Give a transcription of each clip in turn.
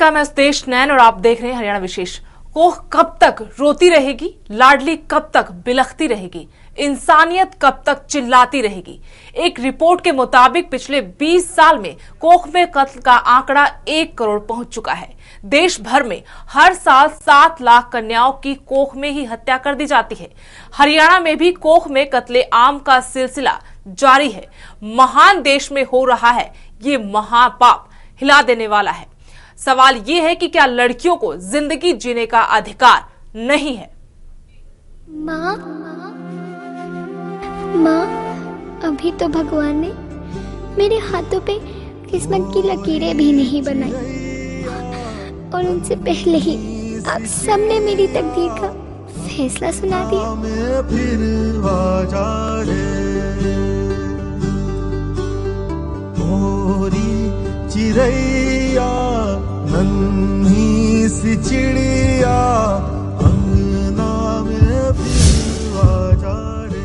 नमस्कार, मैं सुदेश नैन और आप देख रहे हैं हरियाणा विशेष। कोख कब तक रोती रहेगी, लाडली कब तक बिलखती रहेगी, इंसानियत कब तक चिल्लाती रहेगी। एक रिपोर्ट के मुताबिक पिछले 20 साल में कोख में कत्ल का आंकड़ा 1 करोड़ पहुंच चुका है। देश भर में हर साल 7 लाख कन्याओं की कोख में ही हत्या कर दी जाती है। हरियाणा में भी कोख में कत्ले आम का सिलसिला जारी है। महान देश में हो रहा है ये महापाप, हिला देने वाला है। सवाल ये है कि क्या लड़कियों को जिंदगी जीने का अधिकार नहीं है? माँ, अभी तो भगवान ने मेरे हाथों पे किस्मत की लकीरें भी नहीं बनाई और उनसे पहले ही आप सबने मेरी तकदीर का फैसला सुना दिया। चिड़ैया नन्ही सी चिड़िया अंगना में फिर आ जा रे।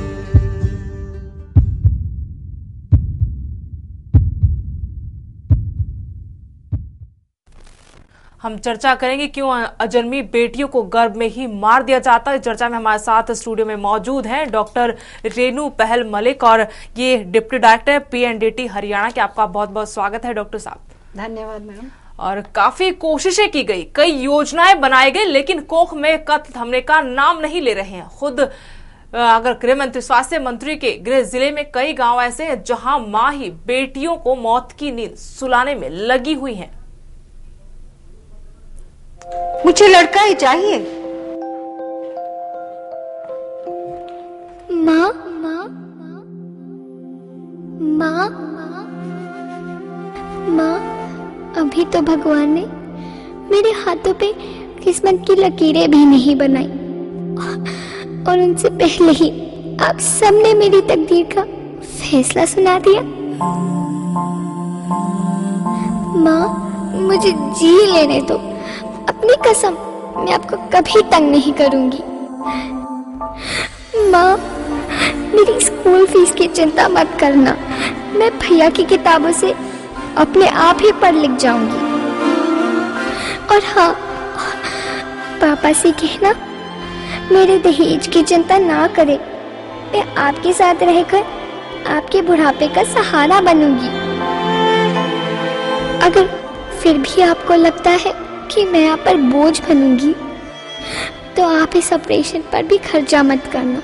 हम चर्चा करेंगे क्यों अजन्मी बेटियों को गर्भ में ही मार दिया जाता है। चर्चा में हमारे साथ स्टूडियो में मौजूद हैं डॉक्टर रेनू पहल मलिक और ये डिप्टी डायरेक्टर PNDT हरियाणा के। आपका बहुत बहुत स्वागत है डॉक्टर साहब। धन्यवाद मैडम। और काफी कोशिशें की गई, कई योजनाएं बनाई गई, लेकिन कोख में कत्ल थमने का नाम नहीं ले रहे हैं। खुद अगर गृह मंत्री, स्वास्थ्य मंत्री के गृह जिले में कई गांव ऐसे हैं जहां मां ही बेटियों को मौत की नींद सुलाने में लगी हुई है। मुझे लड़का ही चाहिए। माँ, अभी तो भगवान ने मेरे हाथों पे किस्मत की लकीरें भी नहीं बनाई और उनसे पहले ही आप सबने मेरी तकदीर का फैसला सुना दिया। माँ, मुझे जी लेने दो। अपनी कसम, मैं आपको कभी तंग नहीं करूंगी। माँ, मेरी स्कूल फीस की चिंता मत करना। मैं भैया की किताबों से अपने आप ही पढ़ लिख जाऊंगी। और हाँ, पापा से कहना मेरे दहेज की चिंता ना करे। मैं आपके साथ रहकर आपके बुढ़ापे का सहारा बनूंगी। अगर फिर भी आपको लगता है कि मैं आप पर बोझ बनूंगी तो आप इस ऑपरेशन पर भी खर्चा मत करना।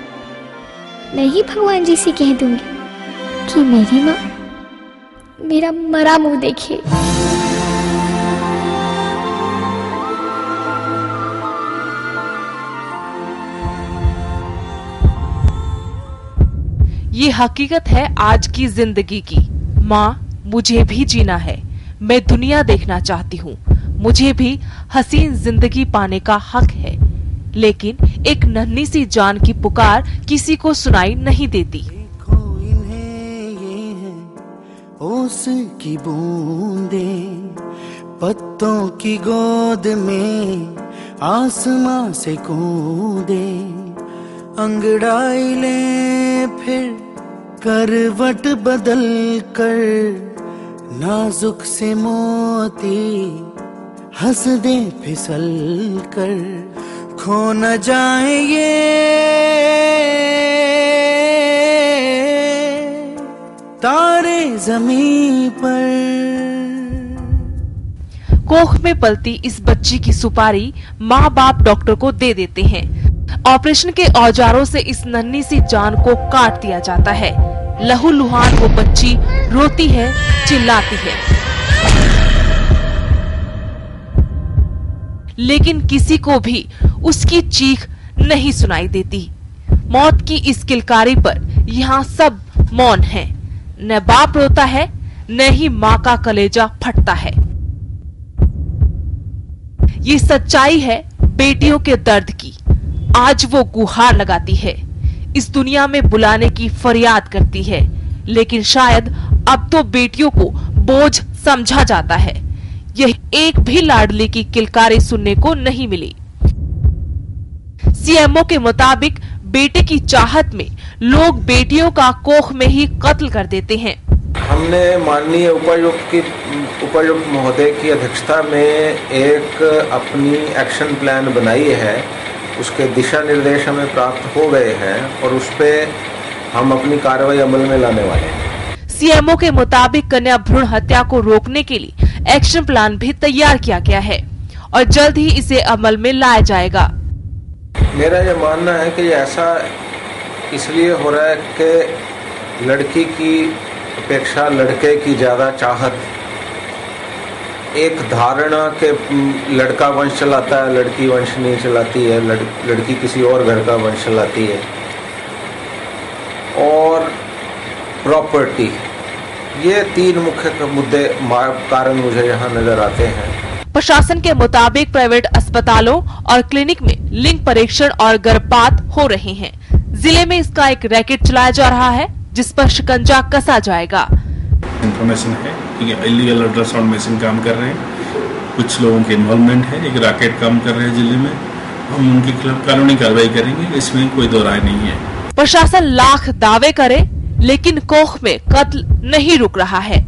मैं ही भगवान जी से कह दूंगी कि मेरी माँ मेरा मरा मुंह देखे। ये हकीकत है आज की जिंदगी की। माँ, मुझे भी जीना है, मैं दुनिया देखना चाहती हूँ, मुझे भी हसीन जिंदगी पाने का हक है, लेकिन एक नन्ही सी जान की पुकार किसी को सुनाई नहीं देती। ओस की बूंदें पत्तों की गोद में आसमां से कूदे, अंगड़ाई ले फिर करवट बदल कर, नाजुक से मोती हंस दे फिसल कर, खो न जाए ये तारे जमीन पर। कोख में पलती इस बच्ची की सुपारी माँ बाप डॉक्टर को दे देते हैं। ऑपरेशन के औजारों से इस नन्ही सी जान को काट दिया जाता है। लहूलुहान वो बच्ची रोती है, चिल्लाती है, लेकिन किसी को भी उसकी चीख नहीं सुनाई देती। मौत की इस किलकारी पर यहाँ सब मौन हैं। न बाप रोता है, न ही माँ का कलेजा फटता है। ये सच्चाई है बेटियों के दर्द की। आज वो गुहार लगाती है, इस दुनिया में बुलाने की फरियाद करती है, लेकिन शायद अब तो बेटियों को बोझ समझा जाता है। यह एक भी लाडली की किलकारी सुनने को नहीं मिली। CMO के मुताबिक बेटे की चाहत में लोग बेटियों का कोख में ही कत्ल कर देते हैं। हमने माननीय उपायुक्त महोदय की अध्यक्षता में एक अपनी एक्शन प्लान बनाई है। उसके दिशा निर्देश हमें प्राप्त हो गए हैं और उस पर हम अपनी कार्रवाई अमल में लाने वाले हैं। सीएमओ के मुताबिक कन्या भ्रूण हत्या को रोकने के लिए एक्शन प्लान भी तैयार किया गया है और जल्द ही इसे अमल में लाया जाएगा। मेरा ये मानना है कि ये ऐसा इसलिए हो रहा है कि लड़की की अपेक्षा लड़के की ज़्यादा चाहत, एक धारणा के लड़का वंश चलाता है, लड़की वंश नहीं चलाती है, लड़की किसी और घर का वंश चलाती है, और प्रॉपर्टी, ये 3 मुख्य मुद्दे कारण मुझे यहाँ नजर आते हैं। प्रशासन के मुताबिक प्राइवेट अस्पतालों और क्लिनिक में लिंग परीक्षण और गर्भपात हो रहे हैं। जिले में इसका एक रैकेट चलाया जा रहा है जिस पर शिकंजा कसा जाएगा। इन्फॉर्मेशन है कि इलीगल अल्ट्रासाउंड मशीन काम कर रहे हैं, कुछ लोगों के इन्वॉल्वमेंट है, एक रैकेट काम कर रहे हैं जिले में। हम उनके खिलाफ कानूनी कार्रवाई करेंगे, इसमें कोई दो राय नहीं है। प्रशासन लाख दावे करे लेकिन कोख में कत्ल नहीं रुक रहा है।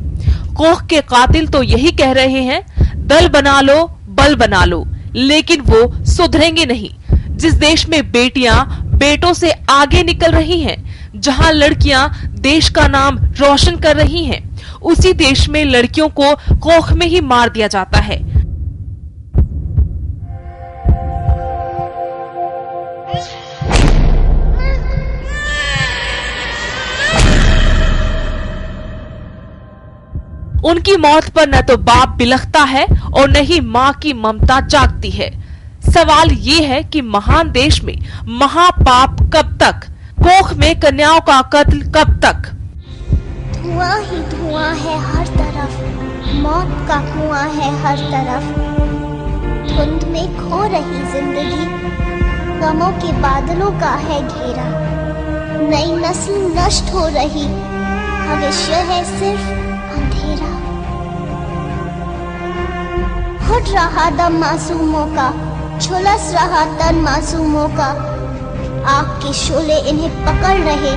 कोख के कातिल तो यही कह रहे हैं दल बना लो, बल बना लो, लेकिन वो सुधरेंगे नहीं। जिस देश में बेटियां बेटों से आगे निकल रही हैं, जहां लड़कियां देश का नाम रोशन कर रही हैं, उसी देश में लड़कियों को कोख में ही मार दिया जाता है। उनकी मौत पर न तो बाप बिलखता है और न ही माँ की ममता जागती है। सवाल ये है कि महान देश में महापाप कब तक, कोख में कन्याओं का कत्ल कब तक? धुआं ही धुआं है हर तरफ, मौत का कुआं है हर तरफ। धुंध में खो रही जिंदगी, गमों के बादलों का है घेरा। नई नस्ल नष्ट हो रही, भविष्य है सिर्फ अंधेरा। फुट रहा दम मासूमों का, झुलस रहा तन मासूमों का। आग के शोले इन्हें पकड़ रहे,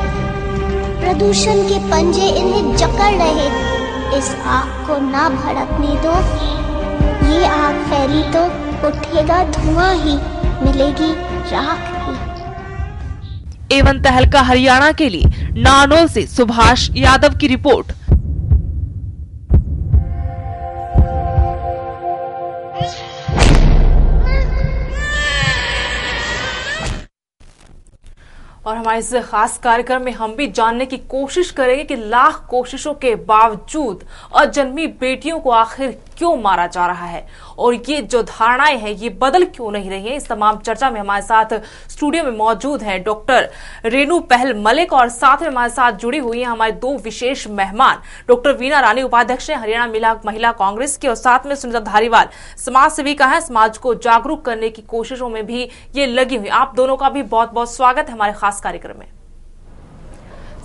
प्रदूषण के पंजे इन्हें जकड़ रहे। इस आग को ना भड़कने दो, ये आग फैली तो उठेगा धुआं ही, मिलेगी राख ही। एवं तहलका हरियाणा के लिए नानोल से सुभाष यादव की रिपोर्ट। और हमारे इस खास कार्यक्रम में हम भी जानने की कोशिश करेंगे कि लाख कोशिशों के बावजूद अजन्मी बेटियों को आखिर क्यों मारा जा रहा है और ये जो धारणाएं हैं ये बदल क्यों नहीं रही हैं। इस तमाम चर्चा में हमारे साथ स्टूडियो में मौजूद हैं डॉक्टर रेणु पहल मलिक और साथ में हमारे साथ जुड़ी हुई हैं हमारे 2 विशेष मेहमान, डॉक्टर वीना रानी उपाध्यक्ष हैं हरियाणा महिला कांग्रेस की और साथ में सुनीता धारीवाल समाज सेविका है, समाज को जागरूक करने की कोशिशों में भी ये लगी हुई। आप दोनों का भी बहुत बहुत स्वागत है हमारे खास कार्यक्रम में।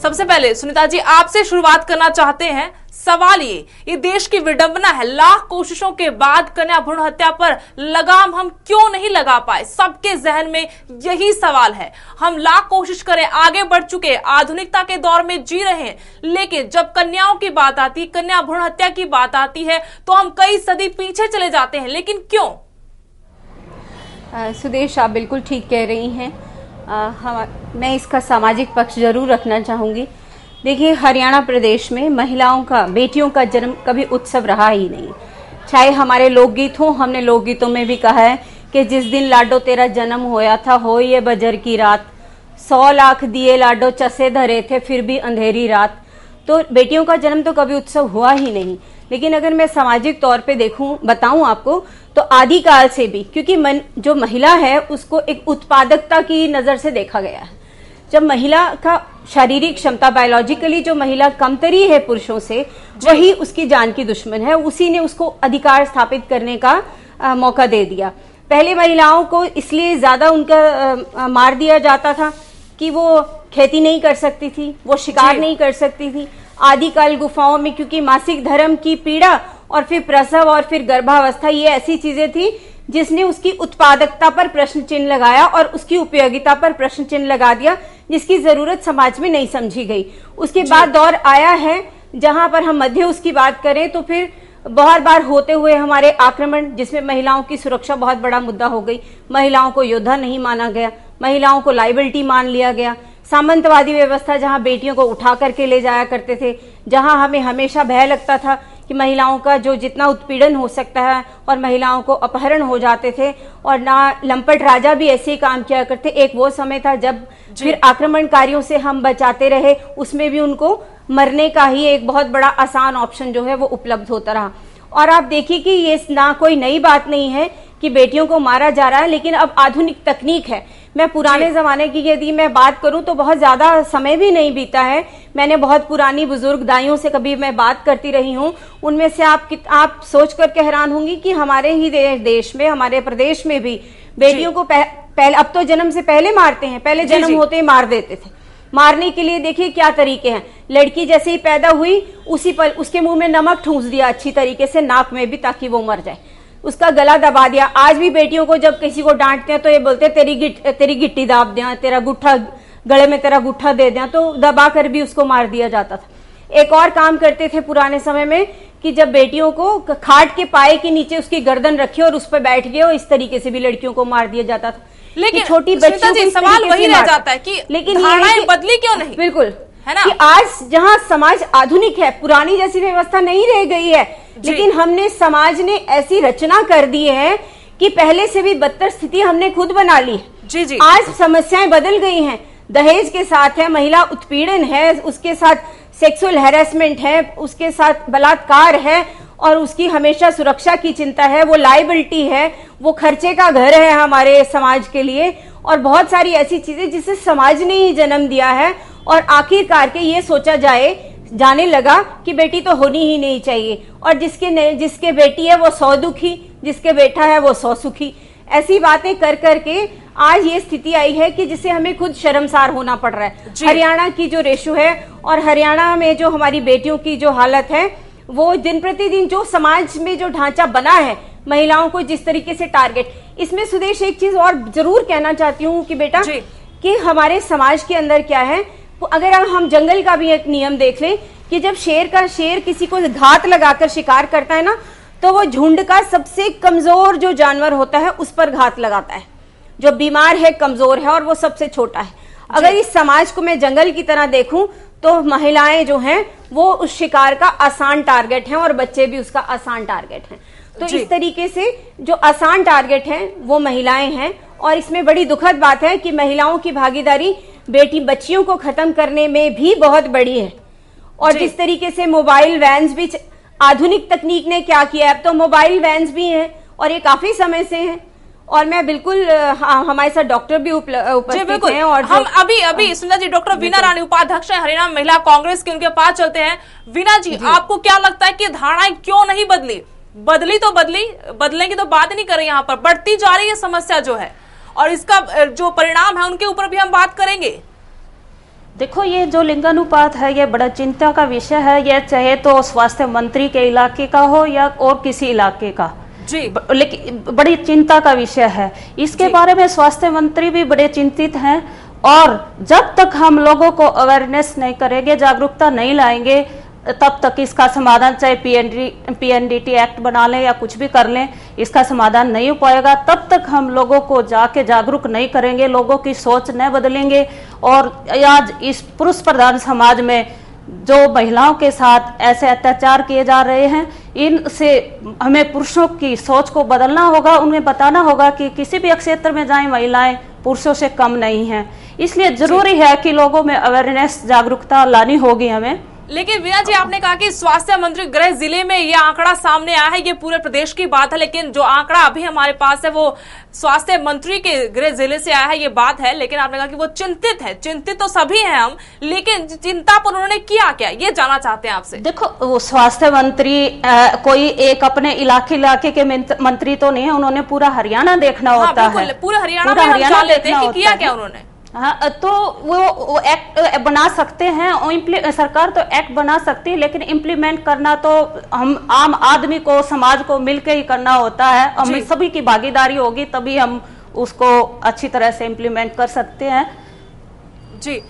सबसे पहले सुनीता जी आपसे शुरुआत करना चाहते हैं। सवाल ये देश की विडंबना है, लाख कोशिशों के बाद कन्या भ्रूण हत्या पर लगाम हम क्यों नहीं लगा पाए? सबके जहन में यही सवाल है। हम लाख कोशिश करें, आगे बढ़ चुके, आधुनिकता के दौर में जी रहे हैं, लेकिन जब कन्याओं की बात आती, कन्या भ्रूण हत्या की बात आती है तो हम कई सदी पीछे चले जाते हैं। लेकिन क्यों? सुदेश, आप बिल्कुल ठीक कह रही हैं। मैं इसका सामाजिक पक्ष जरूर रखना चाहूँगी। देखिए, हरियाणा प्रदेश में महिलाओं का, बेटियों का जन्म कभी उत्सव रहा ही नहीं। चाहे हमारे लोकगीत हों, हमने लोकगीतों में भी कहा है कि जिस दिन लाडो तेरा जन्म होया था, हो ये बजर की रात, 100 लाख दिए लाडो चसे धरे थे, फिर भी अंधेरी रात। तो बेटियों का जन्म तो कभी उत्सव हुआ ही नहीं। लेकिन अगर मैं सामाजिक तौर पे बताऊं आपको, तो आदिकाल से भी, क्योंकि जो महिला है उसको एक उत्पादकता की नजर से देखा गया है। जब महिला का शारीरिक क्षमता, बायोलॉजिकली जो महिला कमतरी है पुरुषों से, वही उसकी जान की दुश्मन है। उसी ने उसको अधिकार स्थापित करने का मौका दे दिया। पहले महिलाओं को इसलिए ज्यादा उनका मार दिया जाता था कि वो खेती नहीं कर सकती थी, वो शिकार नहीं कर सकती थी। आदिकाल गुफाओं में क्योंकि मासिक धर्म की पीड़ा और फिर प्रसव और फिर गर्भावस्था, ये ऐसी चीजें थी जिसने उसकी उत्पादकता पर प्रश्न चिन्ह लगाया और उसकी उपयोगिता पर प्रश्न चिन्ह लगा दिया, जिसकी जरूरत समाज में नहीं समझी गई। उसके बाद दौर आया है जहां पर हम मध्य उसकी बात करें तो फिर बहुत बार होते हुए हमारे आक्रमण, जिसमें महिलाओं की सुरक्षा बहुत बड़ा मुद्दा हो गई। महिलाओं को योद्धा नहीं माना गया, महिलाओं को लाइबिलिटी मान लिया गया। सामंतवादी व्यवस्था जहां बेटियों को उठा करके ले जाया करते थे, जहां हमें हमेशा भय लगता था कि महिलाओं का जो जितना उत्पीड़न हो सकता है और महिलाओं को अपहरण हो जाते थे, और ना लंपट राजा भी ऐसे ही काम किया करते। एक वो समय था जब फिर आक्रमणकारियों से हम बचाते रहे, उसमें भी उनको मरने का ही एक बहुत बड़ा आसान ऑप्शन जो है वो उपलब्ध होता रहा। और आप देखिए कि ये ना कोई नई बात नहीं है कि बेटियों को मारा जा रहा है, लेकिन अब आधुनिक तकनीक है। मैं पुराने जमाने की यदि मैं बात करूं तो बहुत ज्यादा समय भी नहीं बीता है। मैंने बहुत पुरानी बुजुर्ग दाइयों से कभी मैं बात करती रही हूं, उनमें से आप सोच करके हैरान होंगी कि हमारे ही देश में, हमारे प्रदेश में भी बेटियों को पहले, अब तो जन्म से पहले मारते हैं, पहले जन्म होते ही मार देते थे। मारने के लिए देखिए क्या तरीके हैं। लड़की जैसे ही पैदा हुई उसी पर उसके मुंह में नमक ठूंस दिया अच्छी तरीके से, नाक में भी, ताकि वो मर जाए। उसका गला दबा दिया। आज भी बेटियों को जब किसी को डांटते हैं तो ये बोलते हैं तेरी गिट्टी दाब दिया, तेरा गुट्ठा गले में तेरा गुट्ठा दे दिया, तो दबा कर भी उसको मार दिया जाता था। एक और काम करते थे पुराने समय में कि जब बेटियों को खाट के पाए के नीचे उसकी गर्दन रखी और उस पर बैठ गए, और इस तरीके से भी लड़कियों को मार दिया जाता था। लेकिन छोटी बच्चियों को सवाल वही रह जाता है कि लेकिन धारणाएं बदली क्यों नहीं? बिल्कुल है ना, कि आज जहां समाज आधुनिक है, पुरानी जैसी व्यवस्था नहीं रह गई है, लेकिन हमने समाज ने ऐसी रचना कर दी है कि पहले से भी बदतर स्थिति हमने खुद बना ली। जी जी, आज समस्याएं बदल गई हैं। दहेज के साथ है, महिला उत्पीड़न है, उसके साथ सेक्सुअल हैरेसमेंट है, उसके साथ बलात्कार है, और उसकी हमेशा सुरक्षा की चिंता है, वो लाइबिलिटी है, वो खर्चे का घर है हमारे समाज के लिए, और बहुत सारी ऐसी चीजें जिसे समाज ने ही जन्म दिया है। और आखिरकार के ये सोचा जाने लगा कि बेटी तो होनी ही नहीं चाहिए, और जिसके बेटी है वो 100 दुखी, जिसके बेटा है वो 100 सुखी। ऐसी बातें कर करके आज ये स्थिति आई है कि जिसे हमें खुद शर्मसार होना पड़ रहा है। हरियाणा की जो रेशो है और हरियाणा में जो हमारी बेटियों की जो हालत है, वो दिन प्रतिदिन जो समाज में जो ढांचा बना है, महिलाओं को जिस तरीके से टारगेट, इसमें सुदेश एक चीज और जरूर कहना चाहती हूँ कि बेटा कि हमारे समाज के अंदर क्या है, अगर हम जंगल का भी एक नियम देख लें कि जब शेर किसी को घात लगाकर शिकार करता है ना, तो वो झुंड का सबसे कमजोर जो जानवर होता है उस पर घात लगाता है, जो बीमार है, कमजोर है, और वो सबसे छोटा है। अगर इस समाज को मैं जंगल की तरह देखूं तो महिलाएं जो हैं वो उस शिकार का आसान टारगेट हैं, और बच्चे भी उसका आसान टारगेट हैं। तो इस तरीके से जो आसान टारगेट हैं वो महिलाएं हैं, और इसमें बड़ी दुखद बात है कि महिलाओं की भागीदारी बच्चियों को खत्म करने में भी बहुत बड़ी है। और जिस तरीके से मोबाइल वैन्स भी, आधुनिक तकनीक ने क्या किया है, अब तो मोबाइल वैन्स भी हैं, और ये काफी समय से हैं। और मैं बिल्कुल हमारे साथ डॉक्टर भी उपस्थित हैं, और हम अभी सुंदर जी, डॉक्टर वीना रानी उपाध्यक्ष हैं हरियाणा महिला कांग्रेस के, उनके पास चलते हैं। वीना जी, आपको क्या लगता है कि धारणाएं क्यों नहीं बदली तो बदलने की तो बात नहीं कर रही, यहाँ पर बढ़ती जा रही है समस्या जो है, और इसका जो परिणाम है उनके ऊपर भी हम बात करेंगे। देखो, ये जो लिंगानुपात है ये बड़ा चिंता का विषय है। ये चाहे तो स्वास्थ्य मंत्री के इलाके का हो या और किसी इलाके का, जी, लेकिन बड़ी चिंता का विषय है। इसके बारे में स्वास्थ्य मंत्री भी बड़े चिंतित हैं, और जब तक हम लोगों को अवेयरनेस नहीं करेंगे, जागरूकता नहीं लाएंगे, तब तक इसका समाधान, चाहे पीएनडीटी एक्ट बना लें या कुछ भी कर लें, इसका समाधान नहीं हो पाएगा। तब तक हम लोगों को जाके जागरूक नहीं करेंगे, लोगों की सोच नहीं बदलेंगे। और आज इस पुरुष प्रधान समाज में जो महिलाओं के साथ ऐसे अत्याचार किए जा रहे हैं, इनसे हमें पुरुषों की सोच को बदलना होगा। उन्हें बताना होगा कि किसी भी क्षेत्र में जाएं, महिलाएं पुरुषों से कम नहीं हैं। इसलिए जरूरी है कि लोगों में अवेयरनेस, जागरूकता लानी होगी हमें। लेकिन वीना जी, आपने कहा कि स्वास्थ्य मंत्री गृह जिले में ये आंकड़ा सामने आया है, ये पूरे प्रदेश की बात है, लेकिन जो आंकड़ा अभी हमारे पास है वो स्वास्थ्य मंत्री के गृह जिले से आया है, ये बात है। लेकिन आपने कहा कि वो चिंतित है, चिंतित तो सभी हैं हम, लेकिन चिंता पर उन्होंने किया क्या, ये जानना चाहते हैं आपसे। देखो, वो स्वास्थ्य मंत्री कोई एक अपने इलाके के मंत्री तो नहीं है, उन्होंने पूरा हरियाणा देखना होता है। पूरा हरियाणा में हम जान लेते हैं कि किया क्या उन्होंने। हाँ, तो वो एक्ट बना सकते हैं, सरकार तो एक्ट बना सकती है, लेकिन इम्प्लीमेंट करना तो हम आम आदमी को, समाज को मिलकर ही करना होता है। हम सभी की भागीदारी होगी तभी हम उसको अच्छी तरह से इम्प्लीमेंट कर सकते हैं। जी,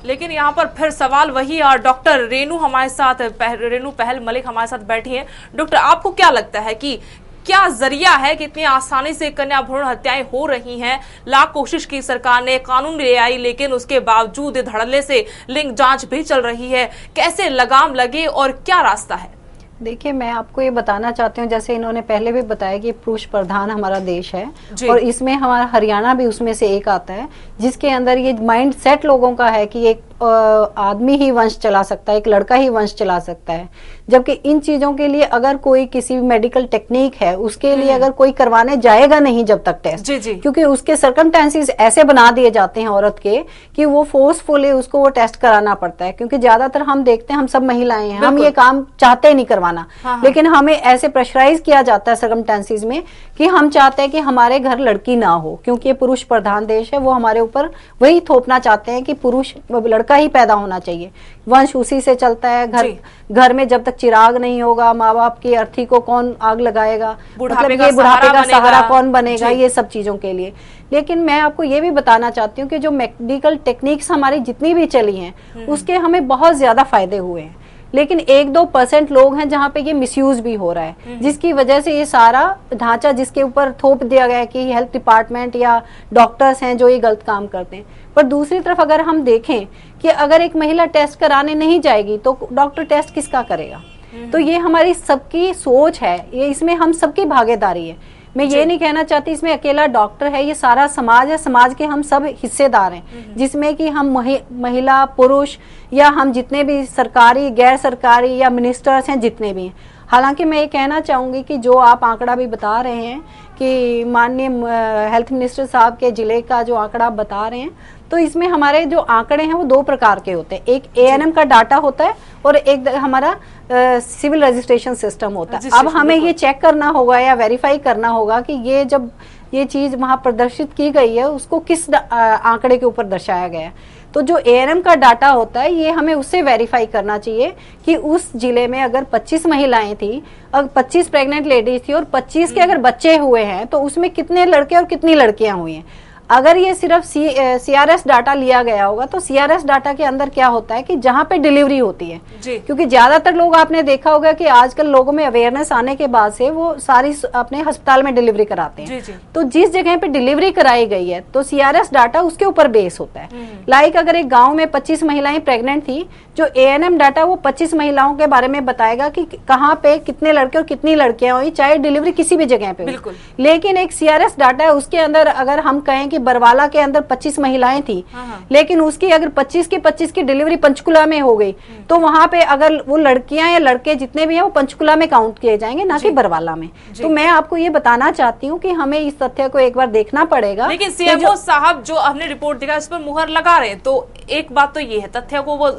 लेकिन यहाँ पर फिर सवाल वही, और डॉक्टर रेणु हमारे साथ, रेणु पहल मलिक हमारे साथ बैठी हैं। डॉक्टर, आपको क्या लगता है कि क्या जरिया है कि इतनी आसानी से कन्या भ्रूण हत्याएं हो रही हैं? लाख कोशिश की सरकार ने, कानून ले आई, लेकिन उसके बावजूद धड़ल्ले से लिंग जांच भी चल रही है। कैसे लगाम लगे और क्या रास्ता है? देखिए, मैं आपको ये बताना चाहती हूँ, जैसे इन्होंने पहले भी बताया कि पुरुष प्रधान हमारा देश है और इसमें हमारा हरियाणा भी उसमें से एक आता है, जिसके अंदर ये माइंड सेट लोगों का है कि एक आदमी ही वंश चला सकता है, एक लड़का ही वंश चला सकता है। जबकि इन चीजों के लिए अगर कोई किसी मेडिकल टेक्निक है, उसके लिए अगर कोई करवाने जाएगा नहीं जब तक टेस्ट, क्योंकि उसके सर्कमस्टेंसेस ऐसे बना दिए जाते हैं औरत के कि वो फोर्सफुली उसको वो टेस्ट कराना पड़ता है। क्योंकि ज्यादातर हम देखते हैं, हम सब महिलाएं हैं, हम ये काम चाहते नहीं करवाना, लेकिन हमें ऐसे प्रेशराइज किया जाता है सर्कमस्टेंसेस में कि हम चाहते हैं कि हमारे घर लड़की ना हो, क्योंकि ये पुरुष प्रधान देश है। वो हमारे ऊपर वही थोपना चाहते हैं कि पुरुष लड़का ही पैदा होना चाहिए, वंश उसी से चलता है। घर में जब तक चिराग नहीं होगा, माँ बाप की अर्थी को कौन आग लगाएगा, मतलब ये बुढ़ापे का सहारा कौन बनेगा, ये सब चीजों के लिए। लेकिन मैं आपको ये भी बताना चाहती हूँ कि जो मेडिकल टेक्निक्स हमारी जितनी भी चली हैं, उसके हमें बहुत ज्यादा फायदे हुए हैं, लेकिन 1-2% लोग हैं जहाँ पे ये मिसयूज भी हो रहा है, जिसकी वजह से ये सारा ढांचा जिसके ऊपर थोप दिया गया है कि हेल्थ डिपार्टमेंट या डॉक्टर्स हैं जो ये गलत काम करते हैं। पर दूसरी तरफ अगर हम देखें कि अगर एक महिला टेस्ट कराने नहीं जाएगी तो डॉक्टर टेस्ट किसका करेगा? तो ये हमारी सबकी सोच है, ये इसमें हम सबकी भागीदारी है। मैं ये नहीं कहना चाहती इसमें अकेला डॉक्टर है, ये सारा समाज है, समाज के हम सब हिस्सेदार हैं, जिसमें कि हम महिला, पुरुष या हम जितने भी सरकारी, गैर सरकारी या मिनिस्टर्स हैं, जितने भी हैं। हालांकि मैं ये कहना चाहूंगी कि जो आप आंकड़ा भी बता रहे हैं कि माननीय हेल्थ मिनिस्टर साहब के जिले का जो आंकड़ा आप बता रहे हैं, तो इसमें हमारे जो आंकड़े हैं वो 2 प्रकार के होते हैं। एक ANM का डाटा होता है और एक हमारा सिविल रजिस्ट्रेशन सिस्टम होता है। अब हमें ये चेक करना होगा या वेरीफाई करना होगा कि ये जब ये चीज वहां प्रदर्शित की गई है उसको किस आंकड़े के ऊपर दर्शाया गया है। तो जो ANM का डाटा होता है, ये हमें उससे वेरीफाई करना चाहिए कि उस जिले में अगर 25 महिलाएं थी, अगर 25 प्रेग्नेंट लेडीज थी और 25 के अगर बच्चे हुए हैं, तो उसमें कितने लड़के और कितनी लड़कियां हुई हैं। अगर ये सिर्फ CRS डाटा लिया गया होगा, तो CRS डाटा के अंदर क्या होता है कि जहां पे डिलीवरी होती है, क्योंकि ज्यादातर लोग आपने देखा होगा कि आजकल लोगों में अवेयरनेस आने के बाद से वो सारी अपने अस्पताल में डिलीवरी कराते हैं। तो जिस जगह पे डिलीवरी कराई गई है, तो CRS डाटा उसके ऊपर बेस होता है। लाइक अगर एक गाँव में 25 महिलाएं प्रेग्नेंट थी, जो ANM डाटा वो 25 महिलाओं के बारे में बताएगा कि कहाँ पे कितने लड़के और कितनी लड़कियां हुई, चाहे डिलीवरी किसी भी जगह पे हो। लेकिन एक CRS डाटा है, उसके अंदर अगर हम कहें कि बरवाला के अंदर 25 महिलाएं थी, लेकिन उसकी अगर 25 की डिलीवरी पंचकुला में हो गई, तो वहां पे अगर वो लड़कियां या लड़के जितने भी हैं वो पंचकुला में काउंट किए जाएंगे, ना कि बरवाला में। तो मैं आपको ये बताना चाहती हूँ कि हमें इस तथ्य को एक बार देखना पड़ेगा। लेकिन CMO साहब जो हमने रिपोर्ट दिखा, इस पर मुहर लगा रहे हैं, तो एक बात तो ये है, तथ्य को वो